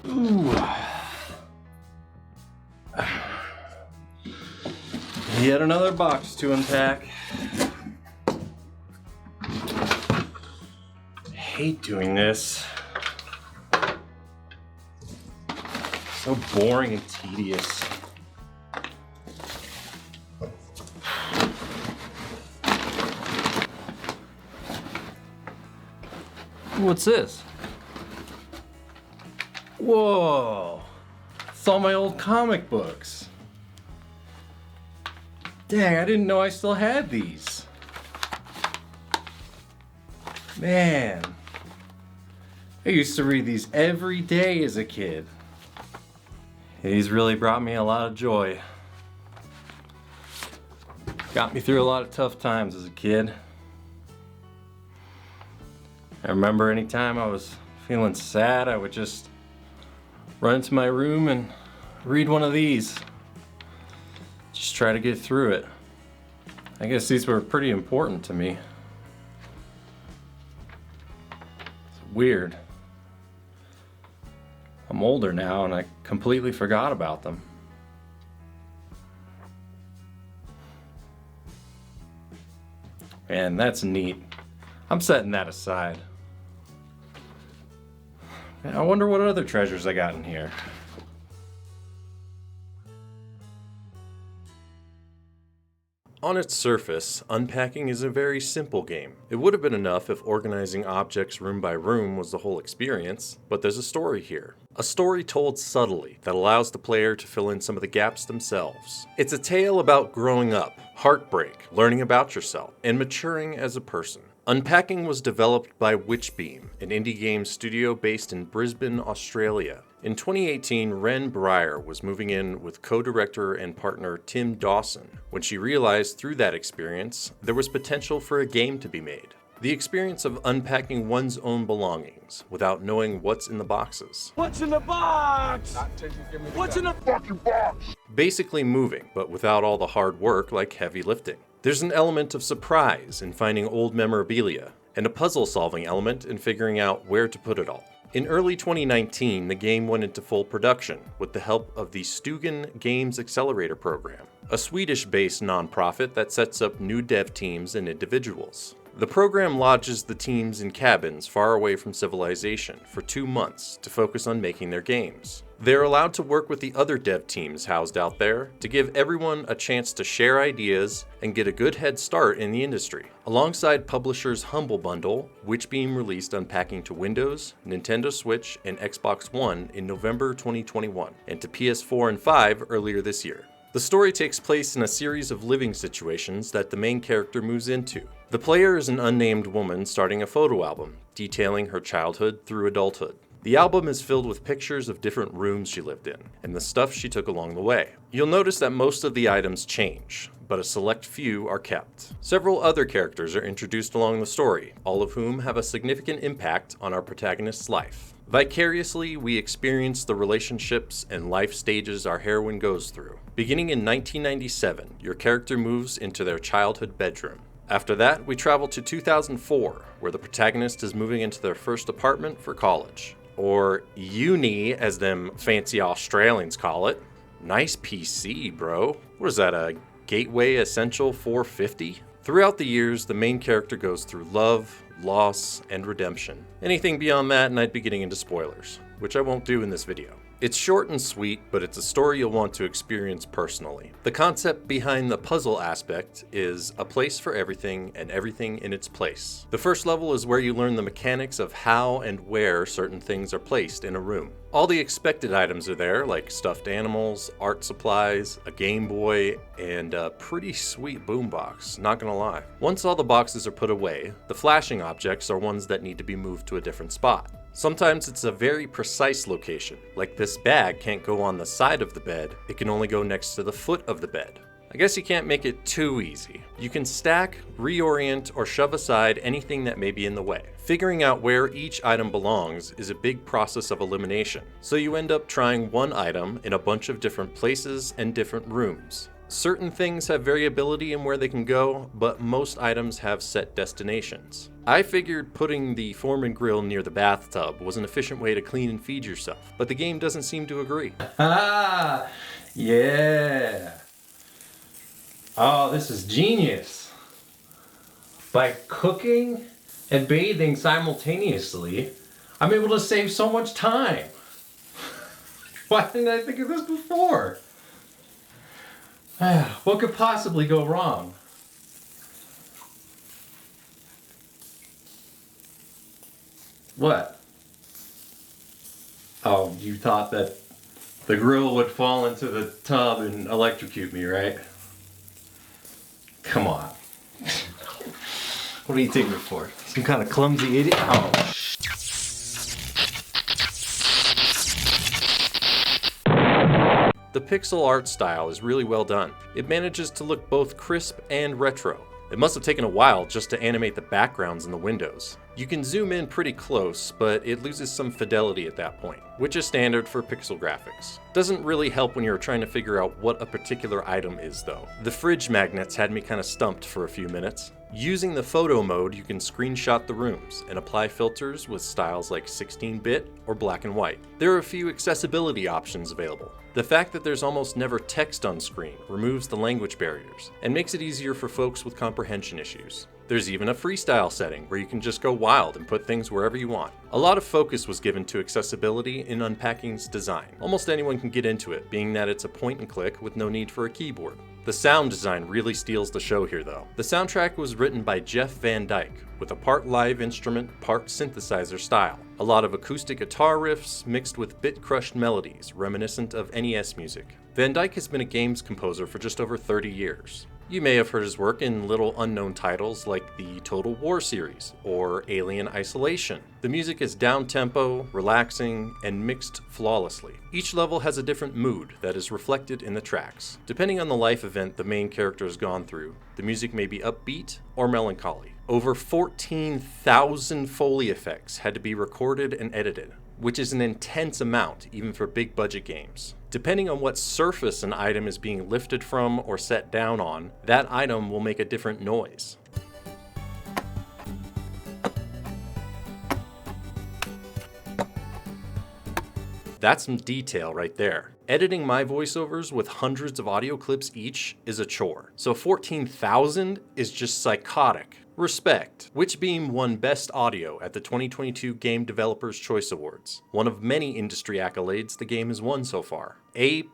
Ooh. Yet another box to unpack. I hate doing this. So boring and tedious. What's this? Whoa! It's all my old comic books. Dang, I didn't know I still had these. Man, I used to read these every day as a kid. These really brought me a lot of joy. Got me through a lot of tough times as a kid. I remember anytime I was feeling sad, I would just run into my room and read one of these. Just try to get through it. I guess these were pretty important to me. It's weird. I'm older now and I completely forgot about them. And that's neat. I'm setting that aside. I wonder what other treasures I got in here. On its surface, Unpacking is a very simple game. It would have been enough if organizing objects room by room was the whole experience, but there's a story here. A story told subtly that allows the player to fill in some of the gaps themselves. It's a tale about growing up, heartbreak, learning about yourself, and maturing as a person. Unpacking was developed by Witchbeam, an indie game studio based in Brisbane, Australia. In 2018, Ren Breyer was moving in with co-director and partner Tim Dawson when she realized through that experience there was potential for a game to be made. The experience of unpacking one's own belongings without knowing what's in the boxes. What's in the box? What's in the fucking box? Basically moving, but without all the hard work like heavy lifting. There's an element of surprise in finding old memorabilia, and a puzzle-solving element in figuring out where to put it all. In early 2019, the game went into full production with the help of the Stugan Games Accelerator Program, a Swedish-based nonprofit that sets up new dev teams and individuals. The program lodges the teams in cabins far away from civilization for 2 months to focus on making their games. They're allowed to work with the other dev teams housed out there to give everyone a chance to share ideas and get a good head start in the industry. Alongside publishers Humble Bundle, Witchbeam released Unpacking to Windows, Nintendo Switch, and Xbox One in November 2021, and to PS4 and 5 earlier this year. The story takes place in a series of living situations that the main character moves into. The player is an unnamed woman starting a photo album, detailing her childhood through adulthood. The album is filled with pictures of different rooms she lived in, and the stuff she took along the way. You'll notice that most of the items change, but a select few are kept. Several other characters are introduced along the story, all of whom have a significant impact on our protagonist's life. Vicariously, we experience the relationships and life stages our heroine goes through. Beginning in 1997, your character moves into their childhood bedroom. After that, we travel to 2004, where the protagonist is moving into their first apartment for college. Or uni, as them fancy Australians call it. Nice PC, bro. What is that, a Gateway Essential 450? Throughout the years, the main character goes through love, loss, and redemption. Anything beyond that, and I'd be getting into spoilers, which I won't do in this video. It's short and sweet, but it's a story you'll want to experience personally. The concept behind the puzzle aspect is a place for everything and everything in its place. The first level is where you learn the mechanics of how and where certain things are placed in a room. All the expected items are there, like stuffed animals, art supplies, a Game Boy, and a pretty sweet boombox, not gonna lie. Once all the boxes are put away, the flashing objects are ones that need to be moved to a different spot. Sometimes it's a very precise location, like this bag can't go on the side of the bed, it can only go next to the foot of the bed. I guess you can't make it too easy. You can stack, reorient, or shove aside anything that may be in the way. Figuring out where each item belongs is a big process of elimination, so you end up trying one item in a bunch of different places and different rooms. Certain things have variability in where they can go, but most items have set destinations. I figured putting the Foreman grill near the bathtub was an efficient way to clean and feed yourself, but the game doesn't seem to agree. Ah, yeah. Oh, this is genius. By cooking and bathing simultaneously, I'm able to save so much time. Why didn't I think of this before? What could possibly go wrong? What? Oh, you thought that the grill would fall into the tub and electrocute me, right? Come on. What do you take me for? Some kind of clumsy idiot? Oh. The pixel art style is really well done. It manages to look both crisp and retro. It must have taken a while just to animate the backgrounds in the windows. You can zoom in pretty close, but it loses some fidelity at that point, which is standard for pixel graphics. Doesn't really help when you're trying to figure out what a particular item is though. The fridge magnets had me kind of stumped for a few minutes. Using the photo mode, you can screenshot the rooms and apply filters with styles like 16-bit or black and white. There are a few accessibility options available. The fact that there's almost never text on screen removes the language barriers and makes it easier for folks with comprehension issues. There's even a freestyle setting where you can just go wild and put things wherever you want. A lot of focus was given to accessibility in Unpacking's design. Almost anyone can get into it, being that it's a point and click with no need for a keyboard. The sound design really steals the show here though. The soundtrack was written by Jeff Van Dyke, with a part live instrument, part synthesizer style. A lot of acoustic guitar riffs mixed with bit-crushed melodies, reminiscent of NES music. Van Dyke has been a games composer for just over 30 years. You may have heard his work in little unknown titles like the Total War series or Alien Isolation. The music is down-tempo, relaxing, and mixed flawlessly. Each level has a different mood that is reflected in the tracks. Depending on the life event the main character has gone through, the music may be upbeat or melancholy. Over 14,000 Foley effects had to be recorded and edited, which is an intense amount even for big budget games. Depending on what surface an item is being lifted from or set down on, that item will make a different noise. That's some detail right there. Editing my voiceovers with hundreds of audio clips each is a chore, so 14,000 is just psychotic. Respect. Witchbeam won Best Audio at the 2022 Game Developers Choice Awards, one of many industry accolades the game has won so far. A++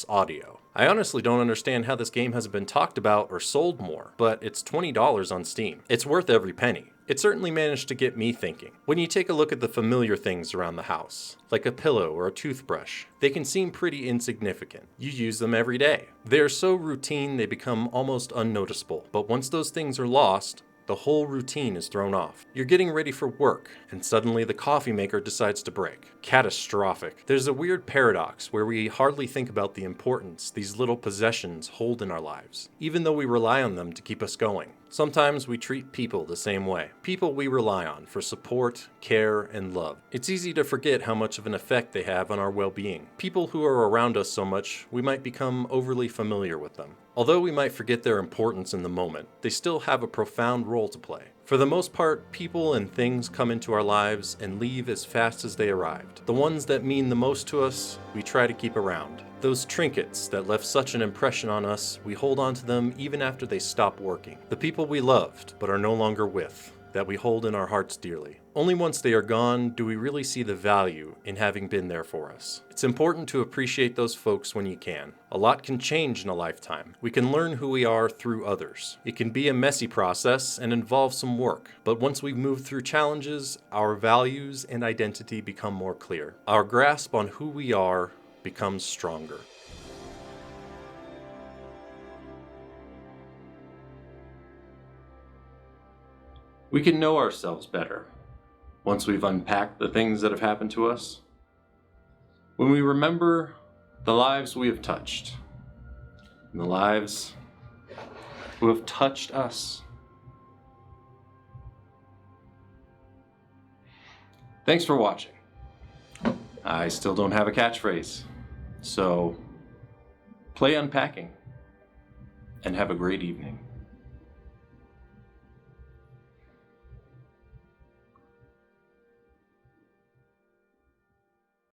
audio. I honestly don't understand how this game hasn't been talked about or sold more, but it's $20 on Steam. It's worth every penny. It certainly managed to get me thinking. When you take a look at the familiar things around the house, like a pillow or a toothbrush, they can seem pretty insignificant. You use them every day. They are so routine they become almost unnoticeable, but once those things are lost, the whole routine is thrown off. You're getting ready for work, and suddenly the coffee maker decides to break. Catastrophic. There's a weird paradox where we hardly think about the importance these little possessions hold in our lives, even though we rely on them to keep us going. Sometimes we treat people the same way. People we rely on for support, care, and love. It's easy to forget how much of an effect they have on our well-being. People who are around us so much, we might become overly familiar with them. Although we might forget their importance in the moment, they still have a profound role to play. For the most part, people and things come into our lives and leave as fast as they arrived. The ones that mean the most to us, we try to keep around. Those trinkets that left such an impression on us, we hold on to them even after they stop working. The people we loved but are no longer with, that we hold in our hearts dearly. Only once they are gone do we really see the value in having been there for us. It's important to appreciate those folks when you can. A lot can change in a lifetime. We can learn who we are through others. It can be a messy process and involve some work, but once we've moved through challenges, our values and identity become more clear. Our grasp on who we are becomes stronger. We can know ourselves better once we've unpacked the things that have happened to us. When we remember the lives we have touched, and the lives who have touched us. Thanks for watching. I still don't have a catchphrase, so Play Unpacking, and have a great evening.